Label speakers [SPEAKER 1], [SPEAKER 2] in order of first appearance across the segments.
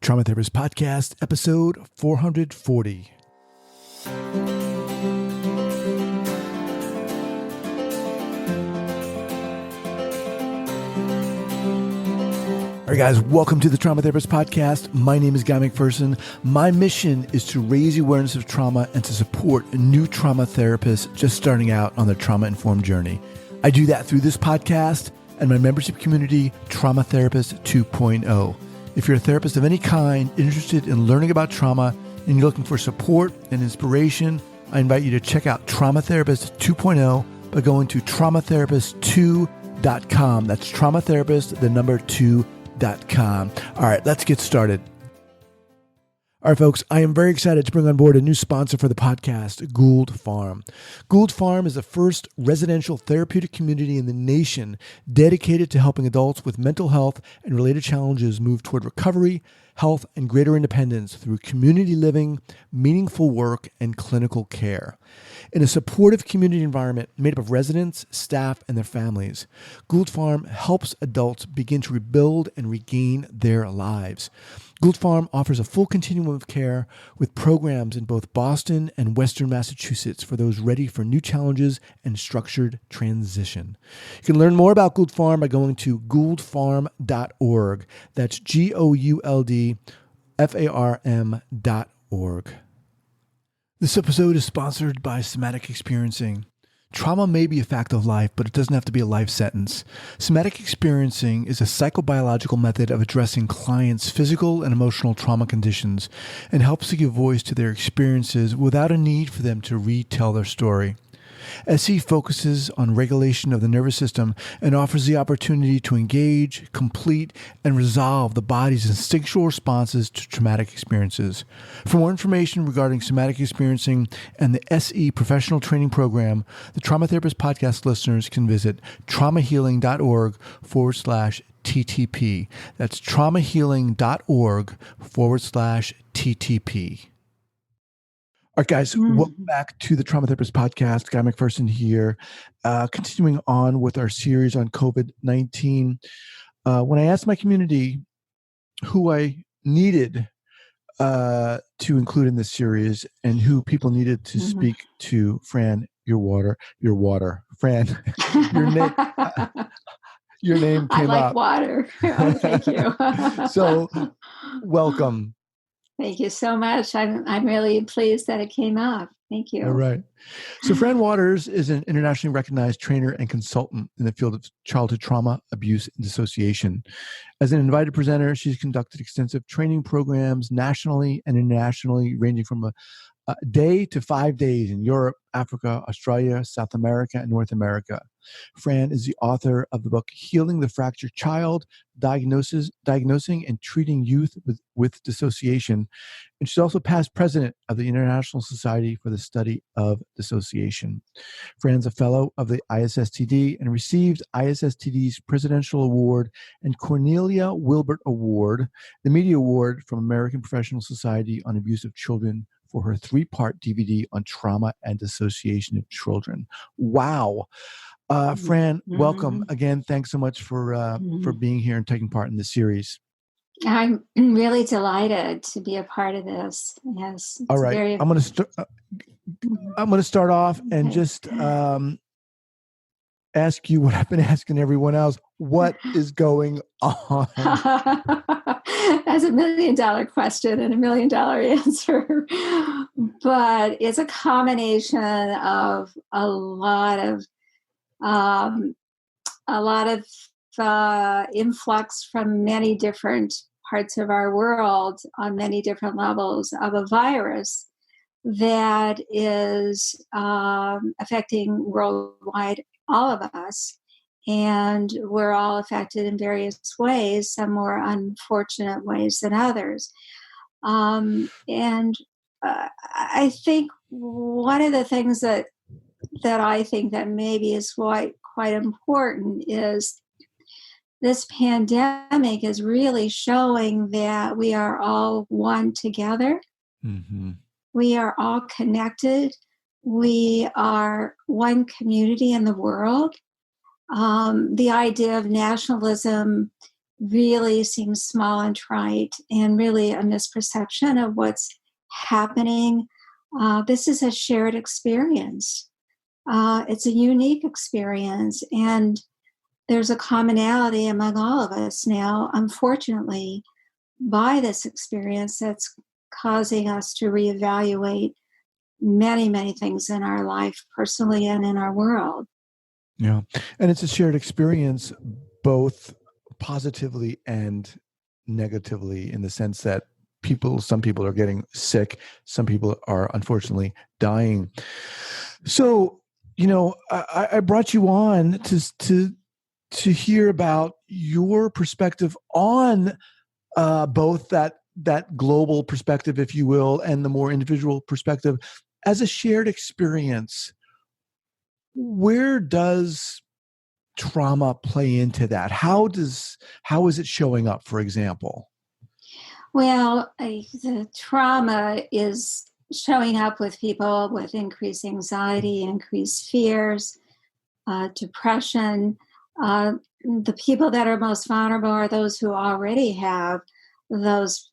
[SPEAKER 1] Trauma Therapist Podcast, episode 440. All right, guys, welcome to the Trauma Therapist Podcast. My name is Guy McPherson. My mission is to raise awareness of trauma and to support new trauma therapists just starting out on their trauma-informed journey. I do that through this podcast and my membership community, Trauma Therapist 2.0. If you're a therapist of any kind, interested in learning about trauma, and you're looking for support and inspiration, I invite you to check out Trauma Therapist 2.0 by going to traumatherapist2.com. That's traumatherapist, the number 2.com. All right, let's get started. All right, folks, I am very excited to bring on board a new sponsor for the podcast, Gould Farm. Gould Farm is the first residential therapeutic community in the nation dedicated to helping adults with mental health and related challenges move toward recovery, health, and greater independence through community living, meaningful work, and clinical care. In a supportive community environment made up of residents, staff, and their families, Gould Farm helps adults begin to rebuild and regain their lives. Gould Farm offers a full continuum of care with programs in both Boston and Western Massachusetts for those ready for new challenges and structured transition. You can learn more about Gould Farm by going to gouldfarm.org. That's GOULDFARM.org. This episode is sponsored by Somatic Experiencing. Trauma may be a fact of life, but it doesn't have to be a life sentence. Somatic Experiencing is a psychobiological method of addressing clients' physical and emotional trauma conditions and helps to give voice to their experiences without a need for them to retell their story. SE focuses on regulation of the nervous system and offers the opportunity to engage, complete, and resolve the body's instinctual responses to traumatic experiences. For more information regarding somatic experiencing and the SE professional training program, the Trauma Therapist Podcast listeners can visit traumahealing.org/TTP. That's traumahealing.org/TTP. All right, guys, welcome back to the Trauma Therapist Podcast. Guy McPherson here, continuing on with our series on COVID-19. When I asked my community who I needed to include in this series and who people needed to speak to, Fran, your water, Fran, your name came up.
[SPEAKER 2] I like water. Oh, thank you.
[SPEAKER 1] So, welcome.
[SPEAKER 2] Thank you so much. I'm really pleased that it came up. Thank you.
[SPEAKER 1] All right. So Fran Waters is an internationally recognized trainer and consultant in the field of childhood trauma, abuse, and dissociation. As an invited presenter, she's conducted extensive training programs nationally and internationally, ranging from a day to 5 days in Europe, Africa, Australia, South America, and North America. Fran is the author of the book, Healing the Fractured Child, Diagnosing and Treating Youth with Dissociation. And she's also past president of the International Society for the Study of Dissociation. Fran's a fellow of the ISSTD and received ISSTD's Presidential Award and Cornelia Wilbert Award, the Media Award from American Professional Society on Abuse of Children, for her 3-part DVD on trauma and dissociation of children. Wow. Fran, welcome again. Thanks so much for being here and taking part in this series.
[SPEAKER 2] I'm really delighted to be a part of this. Yes.
[SPEAKER 1] All right. I'm going to start off and just ask you what I've been asking everyone else. What is going on?
[SPEAKER 2] That's $1 million question and $1 million answer. But it's a combination of a lot of influx from many different parts of our world on many different levels of a virus that is affecting worldwide all of us. And we're all affected in various ways, some more unfortunate ways than others. I think one of the things that I think that maybe is quite important is this pandemic is really showing that we are all one together. Mm-hmm. We are all connected. We are one community in the world. The idea of nationalism really seems small and trite and really a misperception of what's happening. This is a shared experience. It's a unique experience, and there's a commonality among all of us now, unfortunately, by this experience that's causing us to reevaluate many, many things in our life, personally and in our world.
[SPEAKER 1] Yeah. And it's a shared experience, both positively and negatively, in the sense that some people are getting sick, some people are unfortunately dying. So, I brought you on to hear about your perspective on both that global perspective, if you will, and the more individual perspective as a shared experience. Where does trauma play into that? How is it showing up, for example?
[SPEAKER 2] Well, the trauma is showing up with people with increased anxiety, increased fears, depression. The people that are most vulnerable are those who already have those,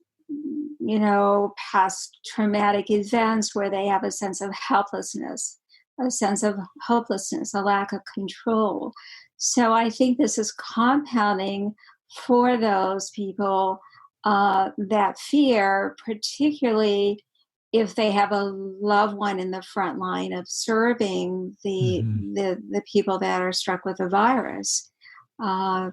[SPEAKER 2] past traumatic events where they have a sense of helplessness, a sense of hopelessness, a lack of control. So I think this is compounding for those people that fear, particularly if they have a loved one in the front line of serving the people that are struck with the virus.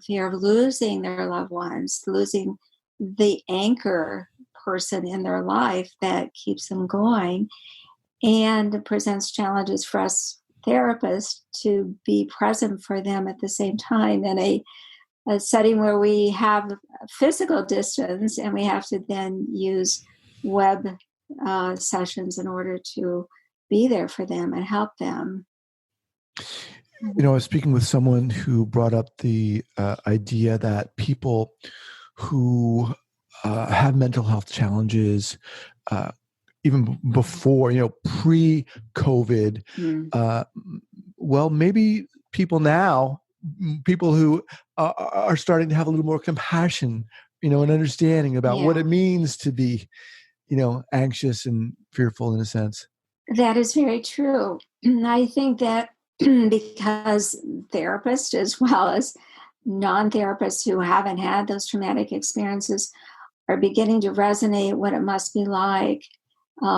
[SPEAKER 2] Fear of losing their loved ones, losing the anchor person in their life that keeps them going, and presents challenges for us therapists to be present for them at the same time in a setting where we have physical distance, and we have to then use web sessions in order to be there for them and help them.
[SPEAKER 1] I was speaking with someone who brought up the idea that people who have mental health challenges, even before, pre-COVID, well, maybe people now, people who are starting to have a little more compassion, and understanding about what it means to be, anxious and fearful in a sense.
[SPEAKER 2] That is very true. I think that because therapists, as well as non-therapists who haven't had those traumatic experiences, are beginning to resonate what it must be like,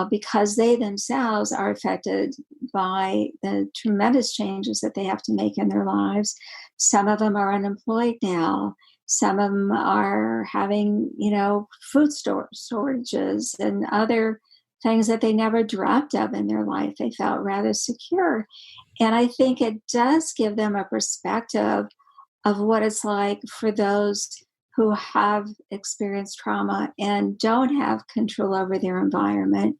[SPEAKER 2] because they themselves are affected by the tremendous changes that they have to make in their lives. Some of them are unemployed now. Some of them are having, food shortages and other things that they never dreamt of in their life. They felt rather secure. And I think it does give them a perspective of what it's like for those who have experienced trauma and don't have control over their environment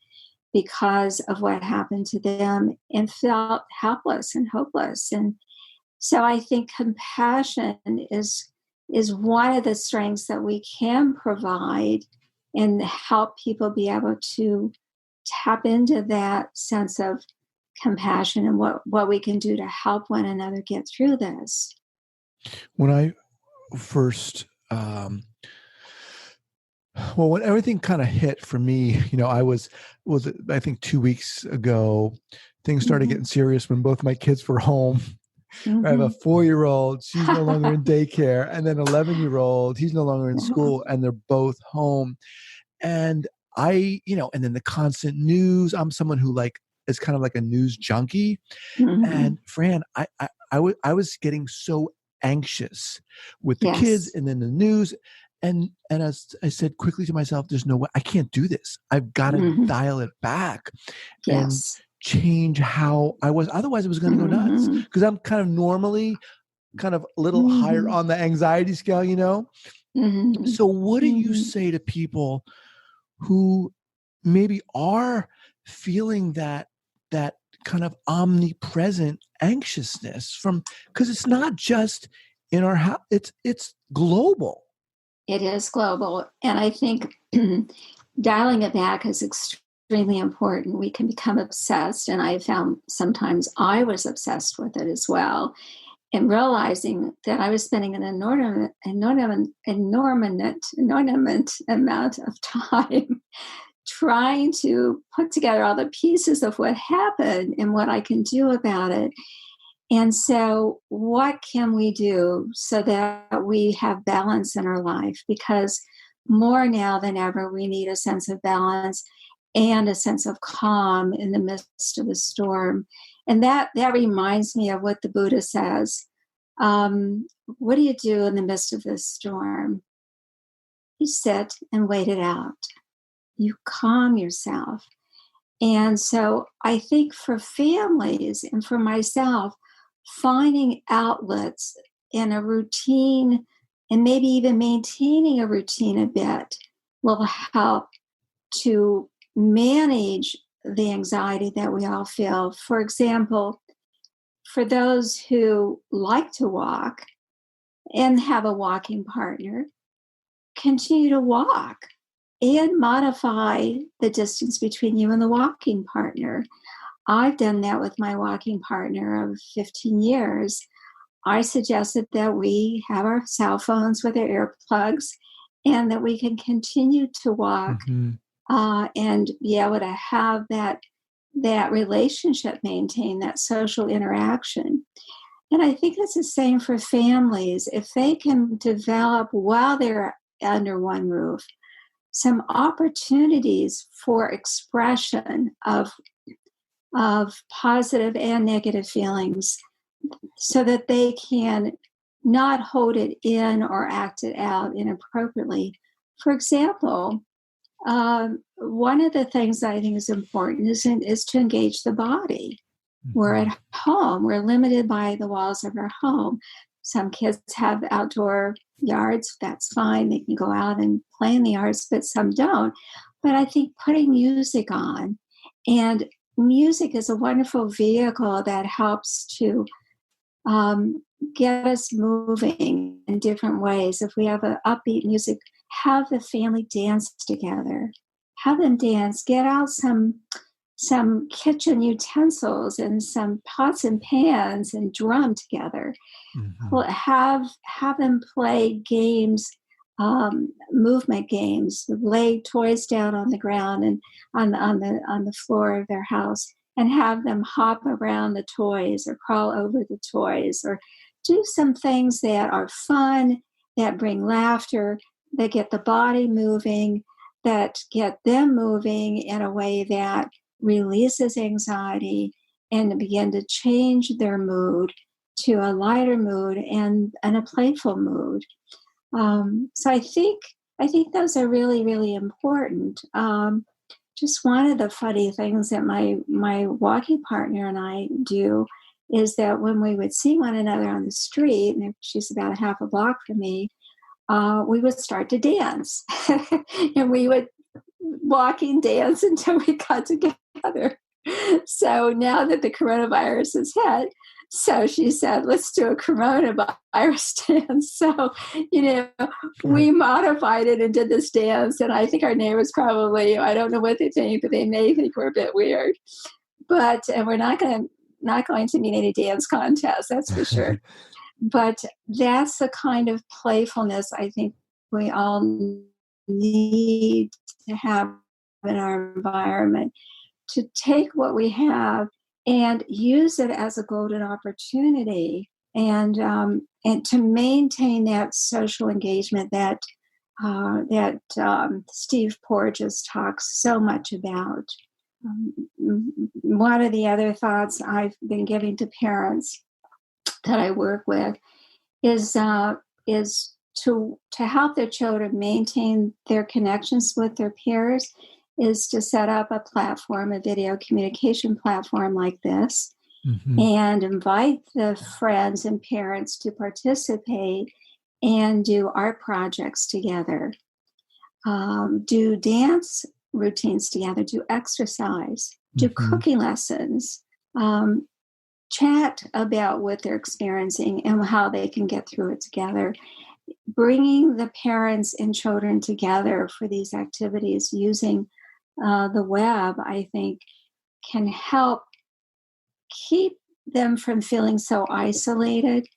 [SPEAKER 2] because of what happened to them, and felt helpless and hopeless. And so I think compassion is one of the strengths that we can provide and help people be able to tap into that sense of compassion and what we can do to help one another get through this.
[SPEAKER 1] When I first, when everything kind of hit for me, I think 2 weeks ago, things started getting serious when both my kids were home. I have a 4-year-old, she's no longer in daycare, and then 11-year-old, he's no longer in school, and they're both home. And and then the constant news, I'm someone who is kind of like a news junkie. And Fran, I was getting so anxious with the kids and then the news. And as I said quickly to myself, there's no way, I can't do this. I've got to dial it back and change how I was. Otherwise, I was going to go nuts, because I'm kind of normally kind of a little higher on the anxiety scale, So what do you say to people who maybe are feeling that kind of omnipresent anxiousness because it's not just in our house, it's global.
[SPEAKER 2] It is global. And I think dialing it back is extremely important. We can become obsessed. And I found sometimes I was obsessed with it as well. and realizing that I was spending an inordinate amount of time trying to put together all the pieces of what happened and what I can do about it. And so what can we do so that we have balance in our life? Because more now than ever, we need a sense of balance and a sense of calm in the midst of the storm. And that reminds me of what the Buddha says. What do you do in the midst of this storm? You sit and wait it out. You calm yourself. And so I think for families and for myself, finding outlets in a routine and maybe even maintaining a routine a bit will help to manage the anxiety that we all feel. For example, for those who like to walk and have a walking partner, continue to walk and modify the distance between you and the walking partner. I've done that with my walking partner of 15 years. I suggested that we have our cell phones with our earplugs and that we can continue to walk and be able to have that relationship maintained, that social interaction. And I think it's the same for families. If they can develop while they're under one roof, some opportunities for expression of positive and negative feelings so that they can not hold it in or act it out inappropriately. For example, one of the things that I think is important is to engage the body. We're at home. We're limited by the walls of our home. Some kids have outdoor yards. That's fine. They can go out and play in the yards, but some don't. But I think putting music on, and music is a wonderful vehicle that helps to get us moving in different ways. If we have an upbeat music, have the family dance together. Have them dance. Get out some kitchen utensils and some pots and pans and drum together. Have them play games, movement games. Lay toys down on the ground and on the floor of their house, and have them hop around the toys or crawl over the toys, or do some things that are fun, that bring laughter, that get the body moving, that get them moving in a way that releases anxiety and begin to change their mood to a lighter mood and a playful mood. So I think those are really, really important. Just one of the funny things that my walking partner and I do is that when we would see one another on the street, and she's about a half a block from me, we would start to dance. And we would walking dance until we got together. So now that the coronavirus has hit, so she said, let's do a coronavirus dance. So, we modified it and did this dance. And I think our neighbors probably, I don't know what they think, but they may think we're a bit weird. And we're not going to meet any dance contests, that's for sure. But that's the kind of playfulness I think we all need to have in our environment, to take what we have and use it as a golden opportunity, and to maintain that social engagement that Steve Porges talks so much about. One of the other thoughts I've been giving to parents that I work with is to help their children maintain their connections with their peers, is to set up a platform, a video communication platform like this, and invite the friends and parents to participate and do art projects together, do dance routines together, do exercise, do cooking lessons, chat about what they're experiencing and how they can get through it together. Bringing the parents and children together for these activities using the web, I think, can help keep them from feeling so isolated,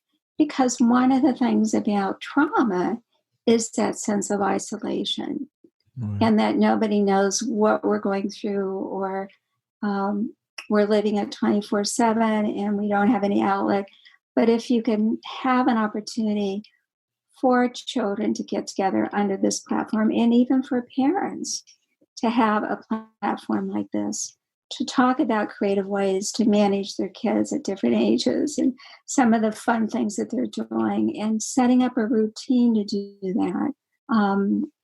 [SPEAKER 2] because one of the things about trauma is that sense of isolation, and that nobody knows what we're going through, or we're living at 24/7 and we don't have any outlet. But if you can have an opportunity for children to get together under this platform, and even for parents to have a platform like this, to talk about creative ways to manage their kids at different ages and some of the fun things that they're doing, and setting up a routine to do that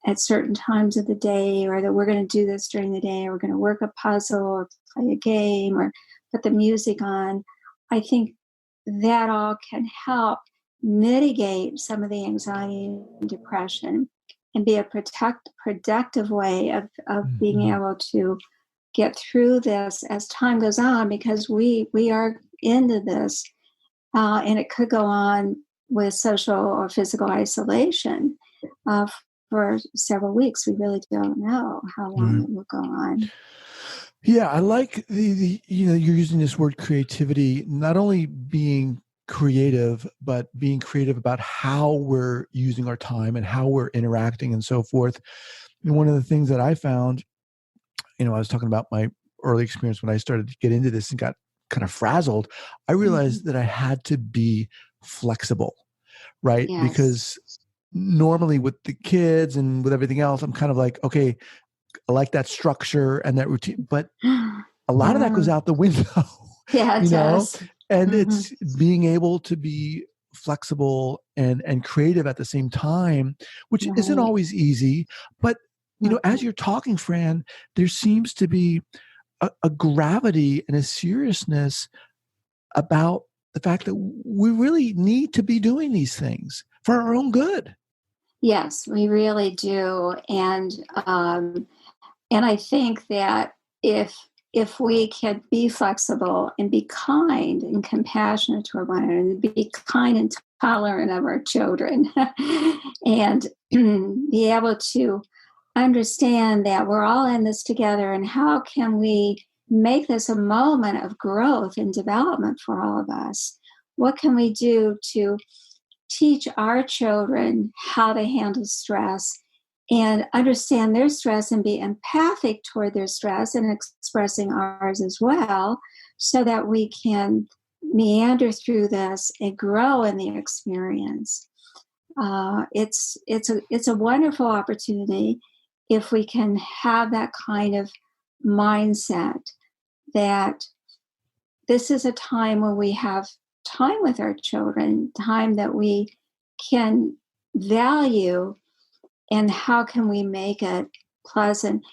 [SPEAKER 2] at certain times of the day, or that we're going to do this during the day, or we're going to work a puzzle or play a game or put the music on. I think that all can help mitigate some of the anxiety and depression, and be a productive way of being able to get through this as time goes on, because we are into this, and it could go on with social or physical isolation for several weeks. We really don't know how long it will go on.
[SPEAKER 1] Yeah, I like the you're using this word creativity, not only being creative, but being creative about how we're using our time and how we're interacting and so forth. And one of the things that I found, I was talking about my early experience when I started to get into this and got kind of frazzled. I realized that I had to be flexible, right?
[SPEAKER 2] Yes.
[SPEAKER 1] Because normally with the kids and with everything else, I'm kind of like, okay, I like that structure and that routine, but a lot of that goes out the window.
[SPEAKER 2] Yeah, it does.
[SPEAKER 1] And it's being able to be flexible and creative at the same time, which isn't always easy. But, as you're talking, Fran, there seems to be a gravity and a seriousness about the fact that we really need to be doing these things for our own good.
[SPEAKER 2] Yes, we really do. And I think that if we can be flexible and be kind and compassionate toward one another, and be kind and tolerant of our children, and be able to understand that we're all in this together, and how can we make this a moment of growth and development for all of us? What can we do to teach our children how to handle stress and understand their stress, and be empathic toward their stress and expressing ours as well, so that we can meander through this and grow in the experience? It's a wonderful opportunity if we can have that kind of mindset, that this is a time when we have time with our children, time that we can value, and how can we make it pleasant?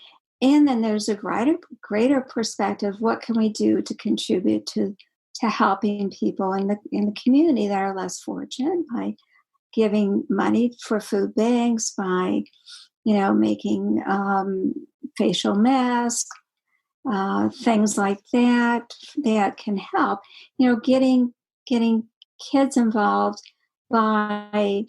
[SPEAKER 2] And then there's a greater perspective. What can we do to contribute to helping people in the community that are less fortunate, by giving money for food banks, by making facial masks, things like that can help. Getting kids involved by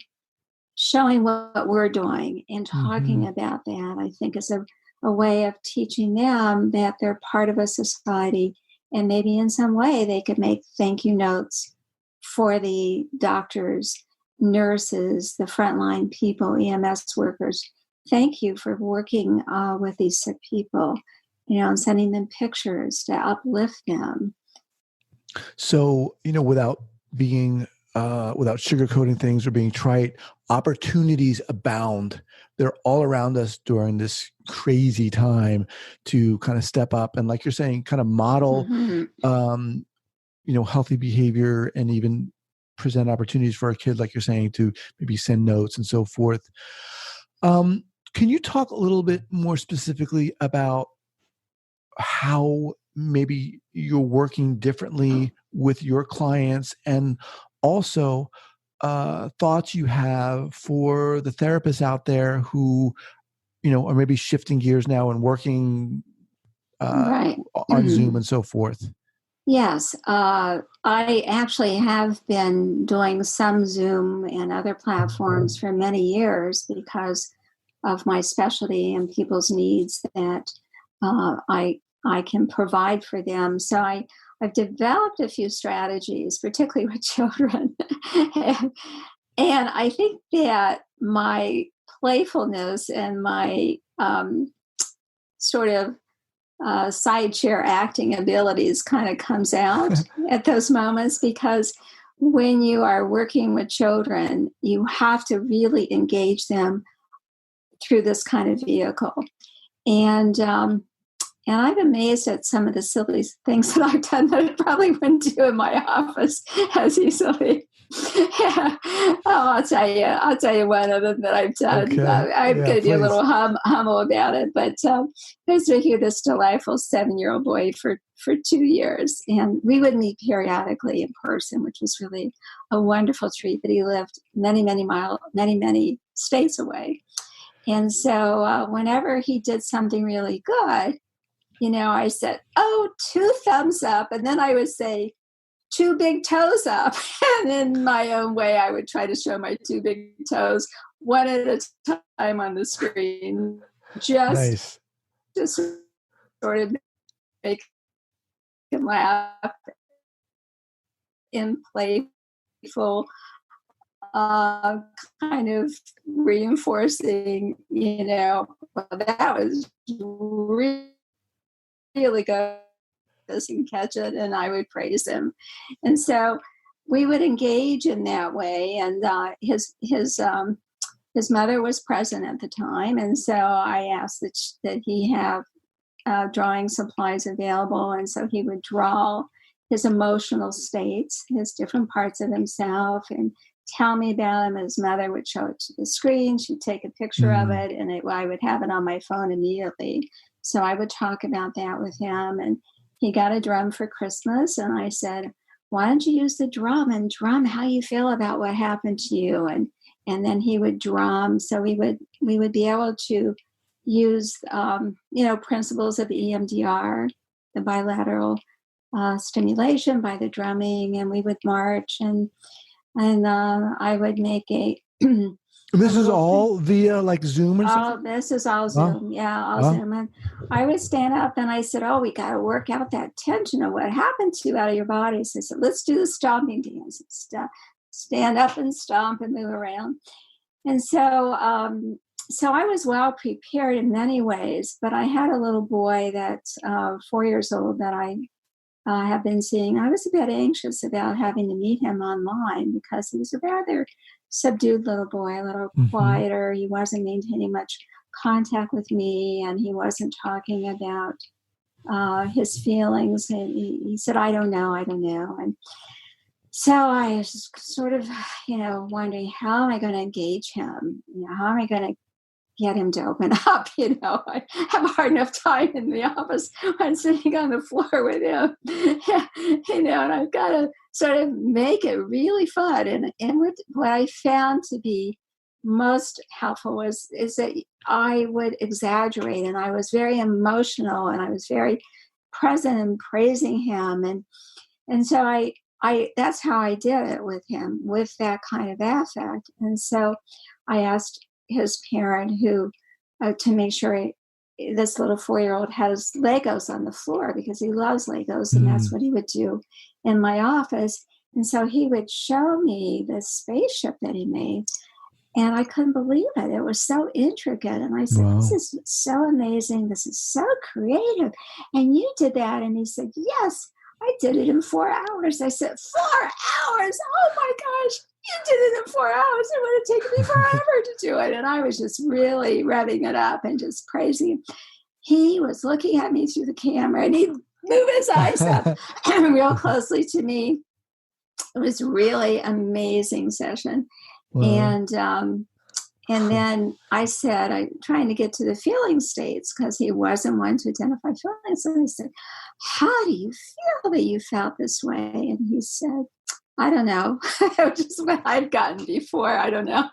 [SPEAKER 2] showing what we're doing and talking about that, I think, is a way of teaching them that they're part of a society, and maybe in some way they could make thank you notes for the doctors, nurses, the frontline people, EMS workers. Thank you for working with these sick people, and sending them pictures to uplift them.
[SPEAKER 1] So, without being without sugarcoating things or being trite, opportunities abound. They're all around us during this crazy time to kind of step up and, like you're saying, kind of model, healthy behavior, and even present opportunities for our kids, like you're saying, to maybe send notes and so forth. Can you talk a little bit more specifically about how maybe you're working differently with your clients, and also thoughts you have for the therapists out there who, are maybe shifting gears now and working on Zoom and so forth?
[SPEAKER 2] Yes. I actually have been doing some Zoom and other platforms for many years because of my specialty and people's needs that I can provide for them. So I've developed a few strategies, particularly with children. And I think that my playfulness and my sort of side chair acting abilities kind of comes out at those moments, because when you are working with children, you have to really engage them through this kind of vehicle. And I'm amazed at some of the silly things that I've done that I probably wouldn't do in my office as easily. Yeah. Oh, I'll tell you one of them that I've done.
[SPEAKER 1] Okay.
[SPEAKER 2] I'm going to be a
[SPEAKER 1] please.
[SPEAKER 2] little humble about it, but I was with this delightful 7-year-old boy for 2 years, and we would meet periodically in person, which was really a wonderful treat. But he lived many states away, and so whenever he did something really good, I said, "Oh, 2 thumbs up," and then I would say, 2 big toes up. And in my own way, I would try to show my 2 big toes one at a time on the screen, just to sort of make him laugh in playful, kind of reinforcing, well, that was really good. And catch it, and I would praise him. And so we would engage in that way. And his mother was present at the time, and so I asked that he have drawing supplies available, and so he would draw his emotional states, his different parts of himself, and tell me about him. His mother would show it to the screen. She'd take a picture of it, and I would have it on my phone immediately. So I would talk about that with him. And he got a drum for Christmas, and I said, "Why don't you use the drum and drum how you feel about what happened to you?" And then he would drum. So we would be able to use principles of EMDR, the bilateral stimulation by the drumming, and we would march, and I would make a.
[SPEAKER 1] This is all via like Zoom or something?
[SPEAKER 2] This is all Zoom. All Zoom. And I would stand up and I said, "Oh, we got to work out that tension of what happened to you out of your body." So I said, "Let's do the stomping dance. Stand up and stomp and move around." And so I was well prepared in many ways, but I had a little boy that's 4 years old that I have been seeing. I was a bit anxious about having to meet him online because he was a rather subdued little boy, a little quieter. He wasn't maintaining much contact with me, and he wasn't talking about his feelings. And he said, I don't know. And so I was sort of, wondering, how am I going to engage him? How am I going to get him to open up? I have a hard enough time in the office when sitting on the floor with him, and I've got to sort of make it really fun. And what I found to be most helpful is that I would exaggerate, and I was very emotional, and I was very present and praising him. And so I that's how I did it with him, with that kind of affect. And so I asked his parent to make sure this little 4-year-old has Legos on the floor, because he loves Legos, and that's what he would do in my office. And so he would show me this spaceship that he made, and I couldn't believe it. It was so intricate. And I said, wow, this is so amazing. This is so creative. And you did that? And he said, yes, I did it in 4 hours. I said, 4 hours? Oh my gosh, you did it in 4 hours. It would have taken me forever to do it. And I was just really revving it up and just praising him. He was looking at me through the camera, and he'd move his eyes up real closely to me. It was really amazing session. Wow. And then I said, I'm trying to get to the feeling states, because he wasn't one to identify feelings. And I said, how do you feel that you felt this way? And he said, I don't know. It was just what I'd gotten before. I don't know.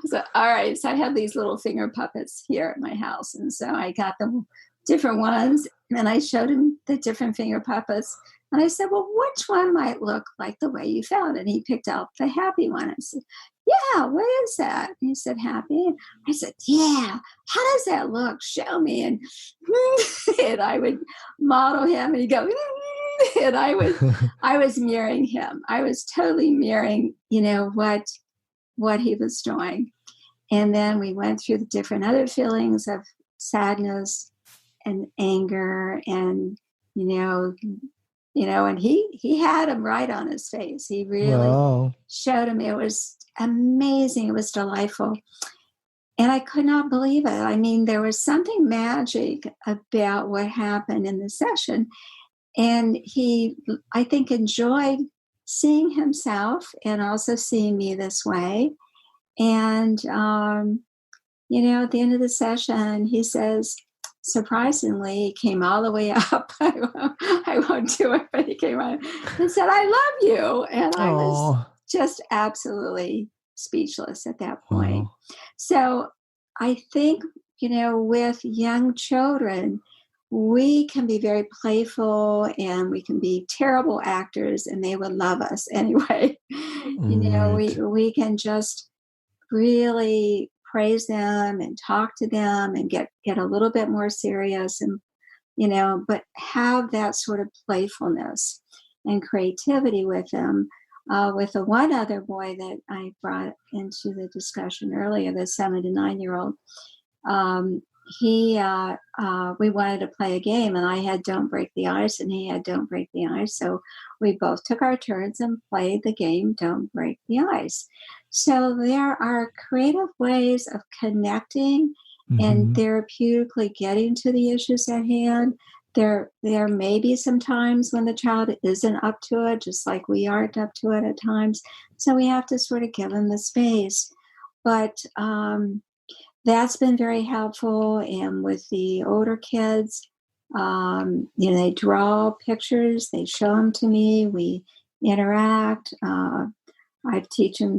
[SPEAKER 2] So, all right. So I had these little finger puppets here at my house. And so I got them different ones, and I showed him the different finger puppets. And I said, well, which one might look like the way you felt? And he picked out the happy one. I said, yeah, what is that? And he said, happy. And I said, yeah, how does that look? Show me. And I would model him, and he'd go, And I was mirroring him. I was totally mirroring, what he was doing. And then we went through the different other feelings of sadness and anger and, and he had him right on his face. He really showed him. It was amazing. It was delightful. And I could not believe it. I mean, there was something magic about what happened in the session. And he, I think, enjoyed seeing himself and also seeing me this way. And, at the end of the session, he says, surprisingly, he came all the way up. I won't do it, but he came on and said, I love you. And I was just absolutely speechless at that point. So I think, with young children, we can be very playful and we can be terrible actors and they would love us anyway. We can just really praise them and talk to them and get a little bit more serious and, but have that sort of playfulness and creativity with them. With the one other boy that I brought into the discussion earlier, the 7 to 9-year-old, we wanted to play a game and I had Don't Break the Ice and he had Don't Break the Ice. So we both took our turns and played the game Don't Break the Ice. So there are creative ways of connecting and therapeutically getting to the issues at hand. There may be some times when the child isn't up to it, just like we aren't up to it at times. So we have to sort of give them the space. But that's been very helpful. And with the older kids, they draw pictures, they show them to me, we interact. I teach them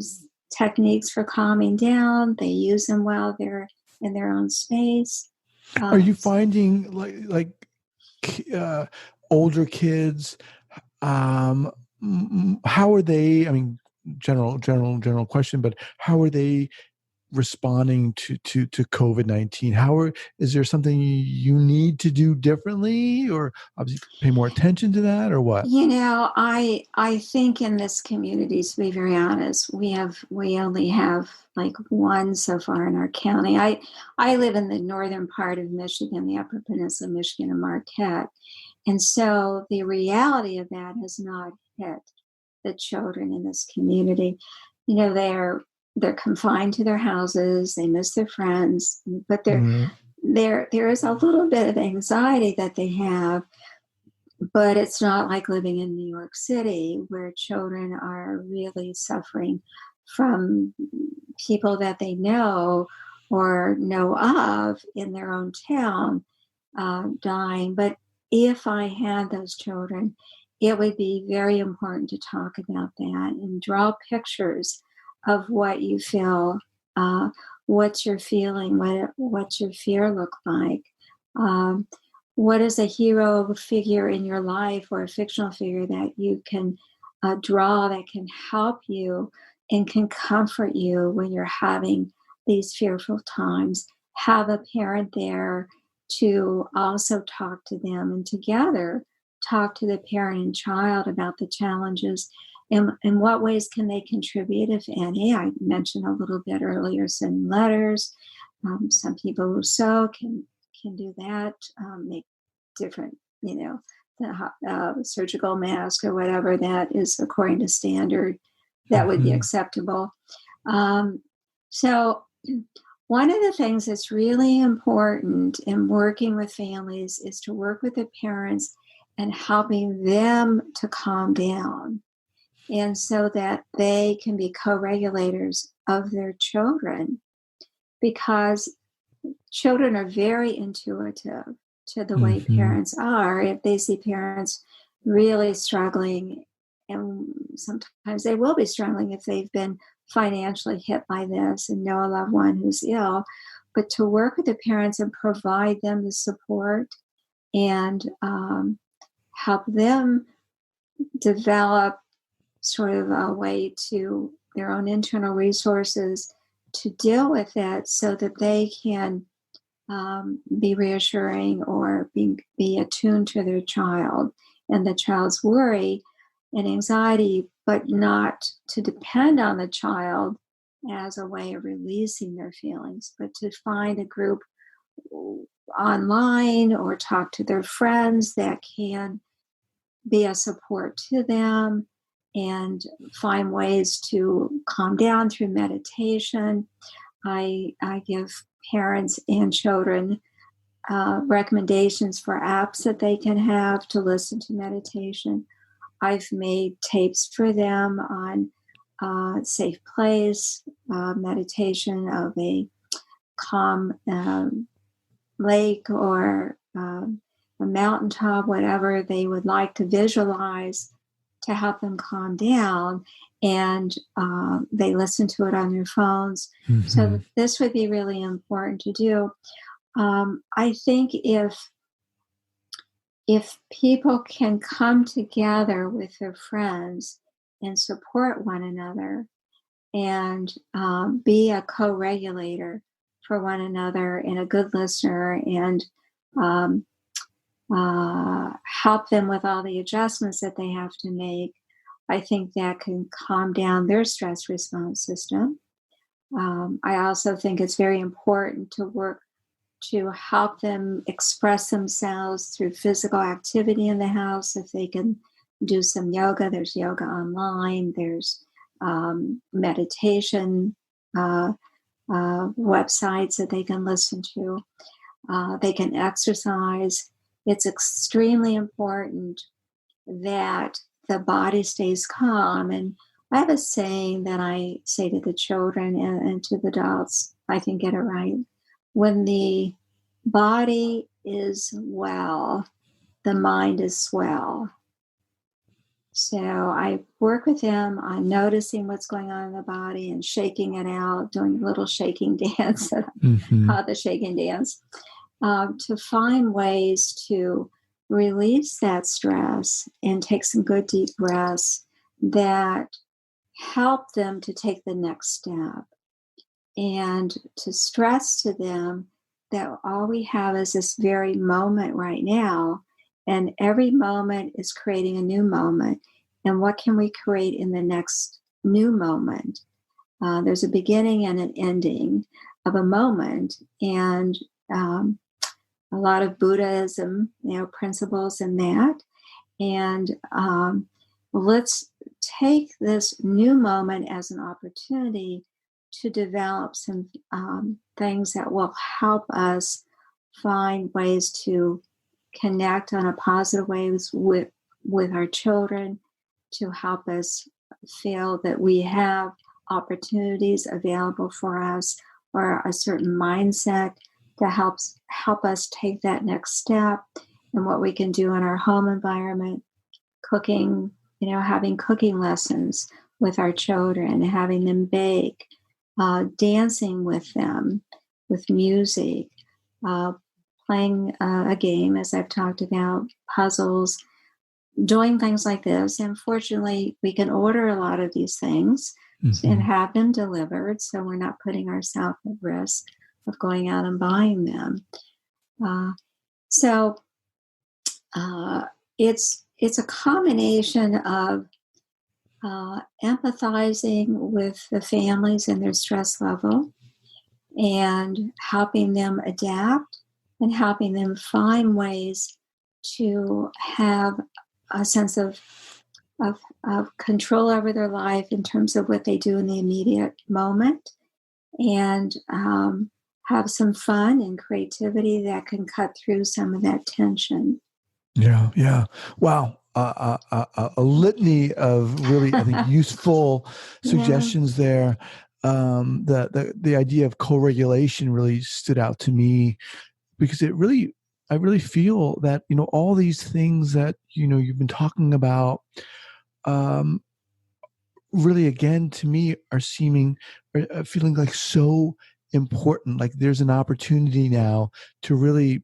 [SPEAKER 2] techniques for calming down. They use them while they're in their own space.
[SPEAKER 1] Are you finding like older kids? How are they? I mean, general question, but how are they responding to COVID-19? Is there something you need to do differently, or obviously pay more attention to that, or what?
[SPEAKER 2] I think in this community, to be very honest, we only have like one so far in our county. I live in the northern part of Michigan, the Upper Peninsula of Michigan, in Marquette, and so the reality of that has not hit the children in this community. They're confined to their houses. They miss their friends, but there is a little bit of anxiety that they have, but it's not like living in New York City where children are really suffering from people that they know or know of in their own town dying. But if I had those children, it would be very important to talk about that and draw pictures of what you feel, what's your feeling, what's your fear look like, what is a hero figure in your life or a fictional figure that you can draw that can help you and can comfort you when you're having these fearful times. Have a parent there to also talk to them and together talk to the parent and child about the challenges. In what ways can they contribute, if any? I mentioned a little bit earlier, sending letters. Some people who sew can do that, make different, the surgical mask or whatever that is according to standard that would be acceptable. So one of the things that's really important in working with families is to work with the parents and helping them to calm down. And so that they can be co-regulators of their children, because children are very intuitive to the way parents are. If they see parents really struggling, and sometimes they will be struggling if they've been financially hit by this and know a loved one who's ill, but to work with the parents and provide them the support and help them develop sort of a way to their own internal resources to deal with it so that they can be reassuring or be attuned to their child and the child's worry and anxiety, but not to depend on the child as a way of releasing their feelings, but to find a group online or talk to their friends that can be a support to them and find ways to calm down through meditation. I give parents and children recommendations for apps that they can have to listen to meditation. I've made tapes for them on safe place, meditation of a calm lake or a mountaintop, whatever they would like to visualize to help them calm down. And they listen to it on their phones. Mm-hmm. So this would be really important to do. I think if people can come together with their friends and support one another and be a co-regulator for one another and a good listener and help them with all the adjustments that they have to make, I think that can calm down their stress response system. I also think it's very important to work to help them express themselves through physical activity in the house. If they can do some yoga, there's yoga online, there's meditation websites that they can listen to. They can exercise. It's extremely important that the body stays calm. And I have a saying that I say to the children and to the adults, I can get it right. When the body is well, the mind is swell. So I work with them on noticing what's going on in the body and shaking it out, doing a little shaking dance, the shaking dance, to find ways to release that stress and take some good deep breaths that help them to take the next step, and to stress to them that all we have is this very moment right now, and every moment is creating a new moment. And what can we create in the next new moment? There's a beginning and an ending of a moment, and a lot of Buddhism, principles in that. And let's take this new moment as an opportunity to develop some things that will help us find ways to connect on a positive ways with our children, to help us feel that we have opportunities available for us, or a certain mindset that help us take that next step, and what we can do in our home environment, cooking, having cooking lessons with our children, having them bake, dancing with them, with music, playing a game, as I've talked about, puzzles, doing things like this. And fortunately, we can order a lot of these things and have them delivered, so we're not putting ourselves at risk of going out and buying them. So it's a combination of empathizing with the families and their stress level, and helping them adapt, and helping them find ways to have a sense of control over their life in terms of what they do in the immediate moment, and have some fun and creativity that can cut through some of that tension.
[SPEAKER 1] Yeah. Wow. A litany of really, I think, useful suggestions there. The idea of co-regulation really stood out to me, because I really feel that, all these things that, you've been talking about, really, again, to me, are feeling like so important. Like there's an opportunity now to really,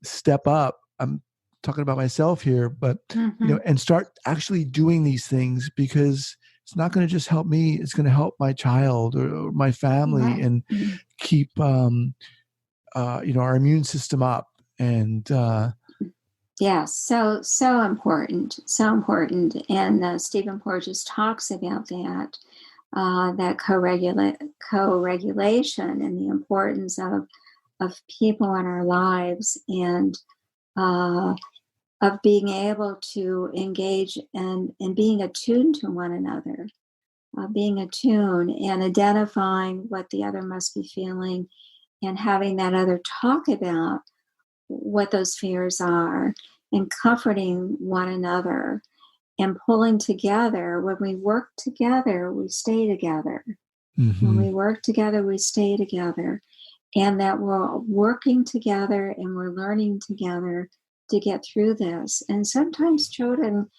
[SPEAKER 1] step up. I'm talking about myself here, but, and start actually doing these things, because it's not going to just help me. It's going to help my child or my family, and keep, our immune system up, and
[SPEAKER 2] Yes, so important, so important. And Stephen Porges talks about that co-regulation and the importance of people in our lives, and of being able to engage and being attuned to one another, being attuned and identifying what the other must be feeling, and having that other talk about what those fears are, and comforting one another, and pulling together. When we work together, we stay together.
[SPEAKER 1] Mm-hmm.
[SPEAKER 2] When we work together, we stay together. And that we're working together and we're learning together to get through this. And sometimes children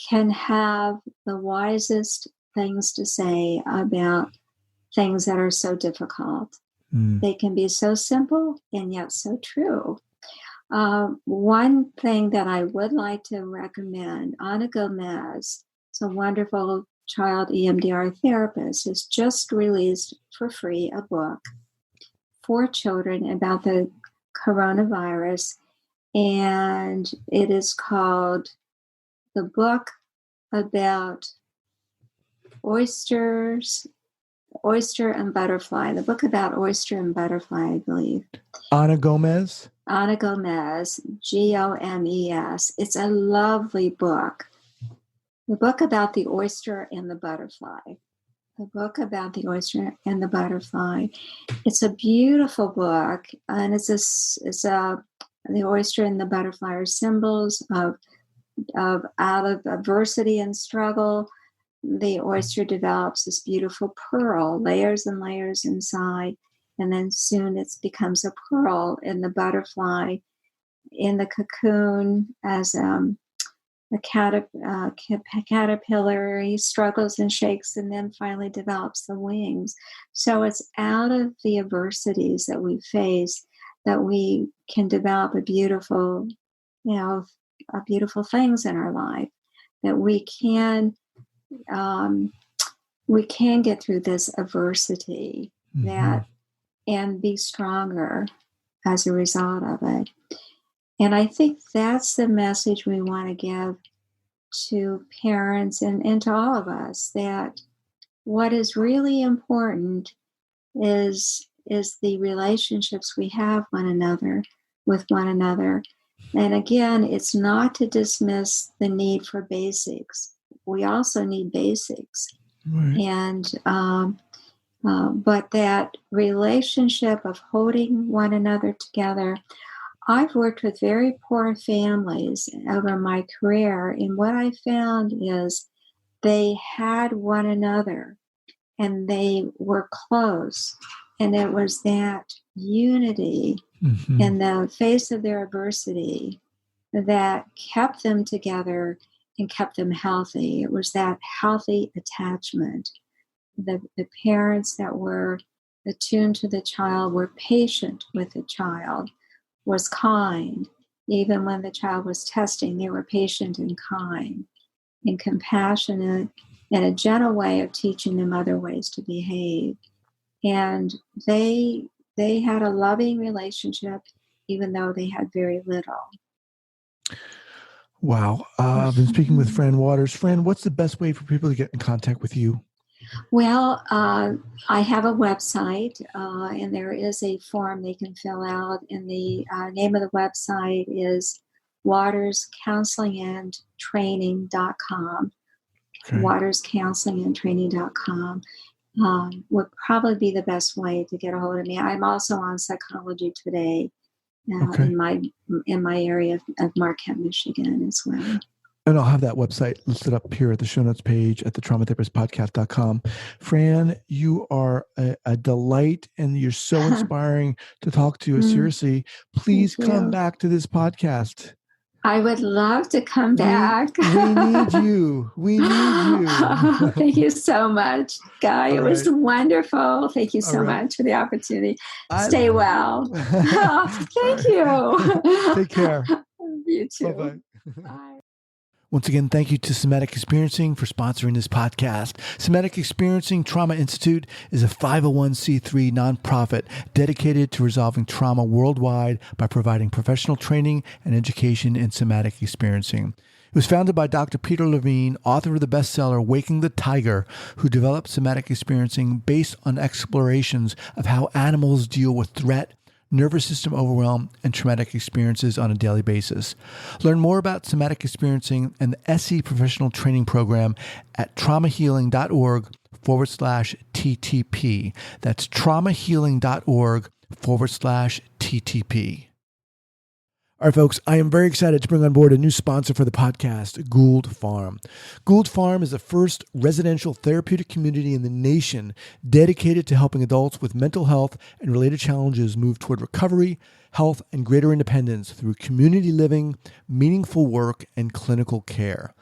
[SPEAKER 2] can have the wisest things to say about things that are so difficult. They can be so simple and yet so true. One thing that I would like to recommend, Ana Gomez, is a wonderful child EMDR therapist, has just released for free a book for children about the coronavirus. And it is called The Book About Oyster and Butterfly. The book about oyster and butterfly, I believe.
[SPEAKER 1] Ana Gomez?
[SPEAKER 2] Ana Gomez, Gomes. It's a lovely book. The book about the oyster and the butterfly. The book about the oyster and the butterfly. It's a beautiful book, and the oyster and the butterfly are symbols of out of adversity and struggle. The oyster develops this beautiful pearl, layers and layers inside, and then soon it becomes a pearl. And the butterfly in the cocoon as a caterpillar, he struggles and shakes and then finally develops the wings. So it's out of the adversities that we face that we can develop beautiful things in our life, that we can get through this adversity, and be stronger as a result of it. And I think that's the message we want to give to parents and to all of us, that what is really important is the relationships we have with one another. And again, it's not to dismiss the need for basics. We also need basics.
[SPEAKER 1] Right.
[SPEAKER 2] And but that relationship of holding one another together. I've worked with very poor families over my career, and what I found is they had one another and they were close, and it was that unity in the face of their adversity that kept them together and kept them healthy. It was that healthy attachment. The parents that were attuned to the child were patient with the child, was kind. Even when the child was testing, they were patient and kind and compassionate, and a gentle way of teaching them other ways to behave. And they had a loving relationship, even though they had very little.
[SPEAKER 1] Wow. I've been speaking with Fran Waters. Fran, what's the best way for people to get in contact with you?
[SPEAKER 2] Well, I have a website, and there is a form they can fill out. And the name of the website is waterscounselingandtraining.com. Okay. waterscounselingandtraining.com would probably be the best way to get a hold of me. I'm also on Psychology Today in my area of Marquette, Michigan as well.
[SPEAKER 1] And I'll have that website listed up here at the show notes page at the traumatherapistpodcast.com. Fran, you are a delight, and you're so inspiring to talk to. Seriously, please come back to this podcast.
[SPEAKER 2] I would love to come back.
[SPEAKER 1] We need you. We need you.
[SPEAKER 2] Thank you so much, Guy. It was wonderful. Thank you so much for the opportunity. Stay well. Thank you.
[SPEAKER 1] Take care.
[SPEAKER 2] You too.
[SPEAKER 1] Bye-bye.
[SPEAKER 2] Bye.
[SPEAKER 1] Once again, thank you to Somatic Experiencing for sponsoring this podcast. Somatic Experiencing Trauma Institute is a 501c3 nonprofit dedicated to resolving trauma worldwide by providing professional training and education in somatic experiencing. It was founded by Dr. Peter Levine, author of the bestseller Waking the Tiger, who developed somatic experiencing based on explorations of how animals deal with threat, nervous system overwhelm, and traumatic experiences on a daily basis. Learn more about somatic experiencing and the SE professional training program at traumahealing.org/TTP. That's traumahealing.org/TTP. All right, folks, I am very excited to bring on board a new sponsor for the podcast, Gould Farm. Gould Farm is the first residential therapeutic community in the nation dedicated to helping adults with mental health and related challenges move toward recovery, health, and greater independence through community living, meaningful work, and clinical care.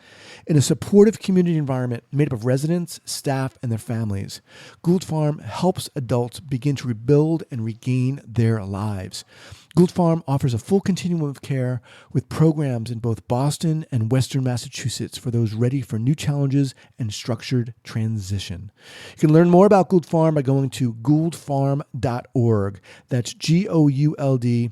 [SPEAKER 1] In a supportive community environment made up of residents, staff, and their families, Gould Farm helps adults begin to rebuild and regain their lives. Gould Farm offers a full continuum of care with programs in both Boston and Western Massachusetts for those ready for new challenges and structured transition. You can learn more about Gould Farm by going to gouldfarm.org. That's GOULDFARM.org.